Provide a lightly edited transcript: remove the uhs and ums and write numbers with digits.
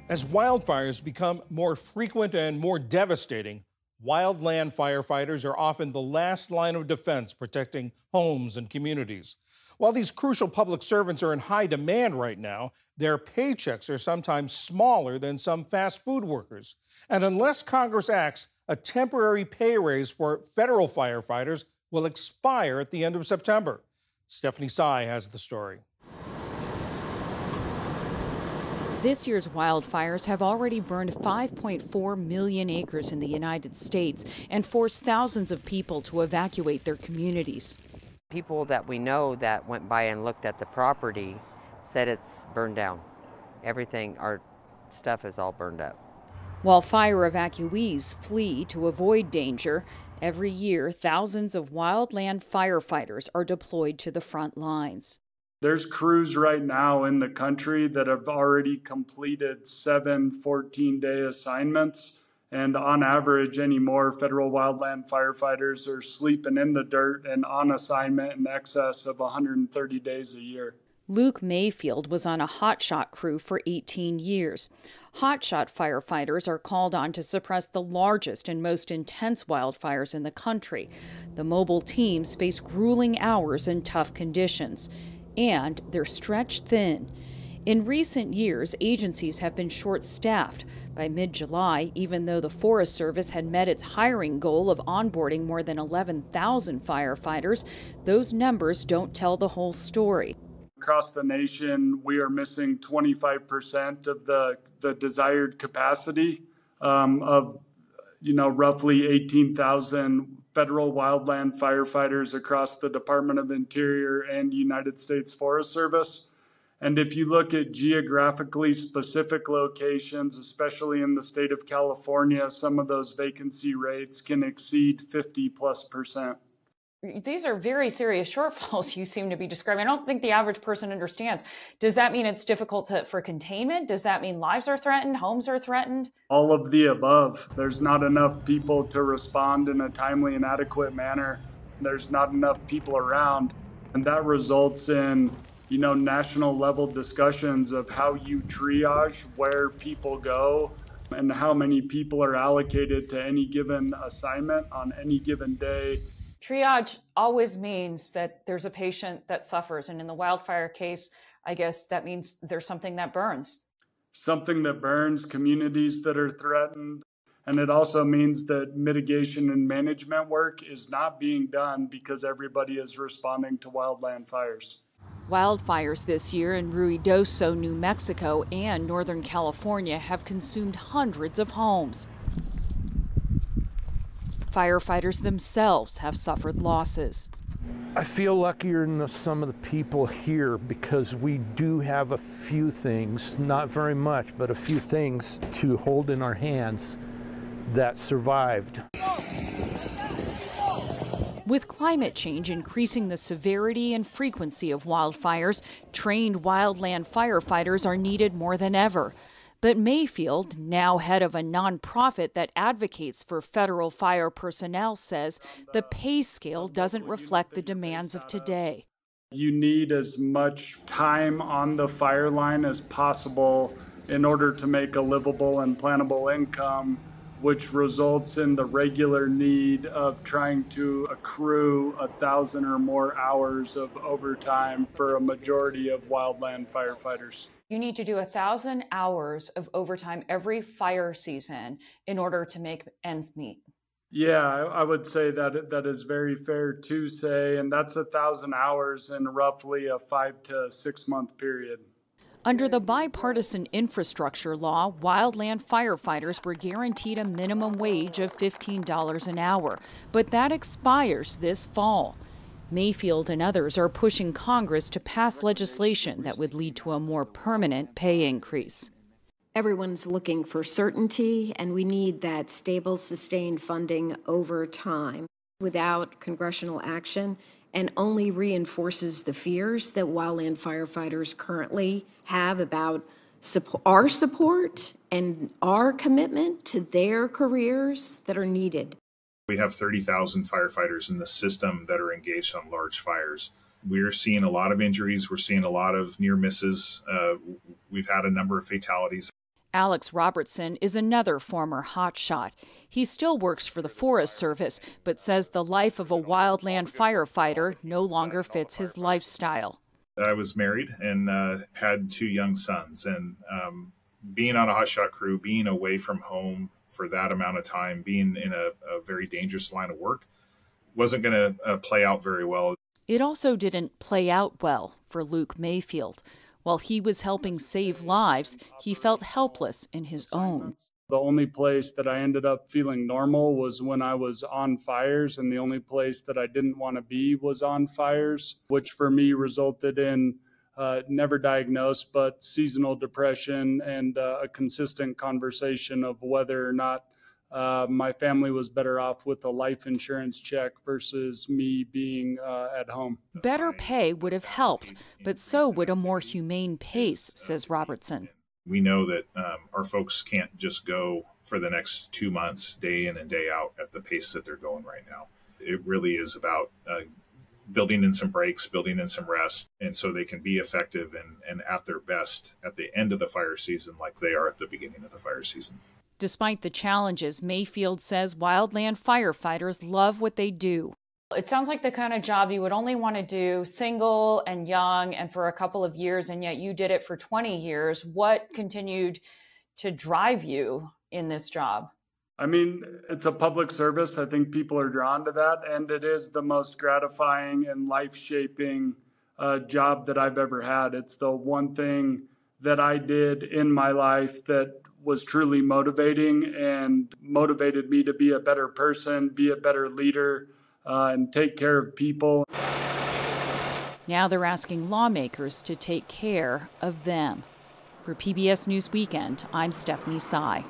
As wildfires become more frequent and more devastating, wildland firefighters are often the last line of defense protecting homes and communities. While these crucial public servants are in high demand right now, their paychecks are sometimes smaller than some fast food workers. And unless Congress acts, a temporary pay raise for federal firefighters will expire at the end of September. Stephanie Sy has the story. This year's wildfires have already burned 5.4 million acres in the United States and forced thousands of people to evacuate their communities. People that we know that went by and looked at the property said it's burned down. Everything, our stuff is all burned up. While fire evacuees flee to avoid danger, every year thousands of wildland firefighters are deployed to the front lines. There's crews right now in the country that have already completed 7 14-day assignments. And on average anymore, federal wildland firefighters are sleeping in the dirt and on assignment in excess of 130 days a year. Luke Mayfield was on a hotshot crew for 18 years. Hotshot firefighters are called on to suppress the largest and most intense wildfires in the country. The mobile teams face grueling hours and tough conditions. And they're stretched thin. In recent years, agencies have been short-staffed. By mid-July, even though the Forest Service had met its hiring goal of onboarding more than 11,000 firefighters, those numbers don't tell the whole story. Across the nation, we are missing 25% of the desired capacity of roughly 18,000 federal wildland firefighters across the Department of Interior and United States Forest Service. And if you look at geographically specific locations, especially in the state of California, some of those vacancy rates can exceed 50+%. These are very serious shortfalls you seem to be describing. I don't think the average person understands. Does that mean it's difficult for containment? Does that mean lives are threatened, homes are threatened? All of the above. There's not enough people to respond in a timely and adequate manner. There's not enough people around. And that results in, national level discussions of how you triage where people go and how many people are allocated to any given assignment on any given day. Triage always means that there's a patient that suffers. And in the wildfire case, I guess that means there's something that burns. Something that burns, communities that are threatened. And it also means that mitigation and management work is not being done because everybody is responding to wildland fires. Wildfires this year in Ruidoso, New Mexico and Northern California have consumed hundreds of homes. Firefighters themselves have suffered losses. I feel luckier than some of the people here because we do have a few things, not very much, but a few things to hold in our hands that survived. With climate change increasing the severity and frequency of wildfires, trained wildland firefighters are needed more than ever. But Mayfield, now head of a nonprofit that advocates for federal fire personnel, says the pay scale doesn't reflect the demands of today. You need as much time on the fire line as possible in order to make a livable and plannable income, which results in the regular need of trying to accrue 1,000 or more hours of overtime for a majority of wildland firefighters. You need to do 1,000 hours of overtime every fire season in order to make ends meet. Yeah, I would say that is very fair to say, and that's 1,000 hours in roughly a 5 to 6 month period. Under the bipartisan infrastructure law, wildland firefighters were guaranteed a minimum wage of $15 an hour, but that expires this fall. Mayfield and others are pushing Congress to pass legislation that would lead to a more permanent pay increase. Everyone's looking for certainty, and we need that stable, sustained funding over time. Without congressional action, and only reinforces the fears that wildland firefighters currently have about our support and our commitment to their careers that are needed. We have 30,000 firefighters in the system that are engaged on large fires. We're seeing a lot of injuries. We're seeing a lot of near misses. We've had a number of fatalities. Alex Robertson is another former hotshot. He still works for the Forest Service, but says the life of a wildland firefighter no longer fits his lifestyle. I was married and had 2 young sons, and being on a hotshot crew, being away from home for that amount of time, being in a very dangerous line of work, wasn't going to play out very well. It also didn't play out well for Luke Mayfield. While he was helping save lives, he felt helpless in his own. The only place that I ended up feeling normal was when I was on fires, and the only place that I didn't want to be was on fires, which for me resulted in never diagnosed, but seasonal depression and a consistent conversation of whether or not my family was better off with a life insurance check versus me being at home. Better pay would have helped, but so would a more humane pace, says Robertson. We know that our folks can't just go for the next 2 months, day in and day out, at the pace that they're going right now. It really is about building in some breaks, building in some rest, and so they can be effective and at their best at the end of the fire season like they are at the beginning of the fire season. Despite the challenges, Mayfield says wildland firefighters love what they do. It sounds like the kind of job you would only want to do single and young and for a couple of years, and yet you did it for 20 years. What continued to drive you in this job? I mean, it's a public service. I think people are drawn to that, and it is the most gratifying and life-shaping job that I've ever had. It's the one thing that I did in my life that was truly motivating and motivated me to be a better person, be a better leader, and take care of people. Now they're asking lawmakers to take care of them. For PBS News Weekend, I'm Stephanie Sy.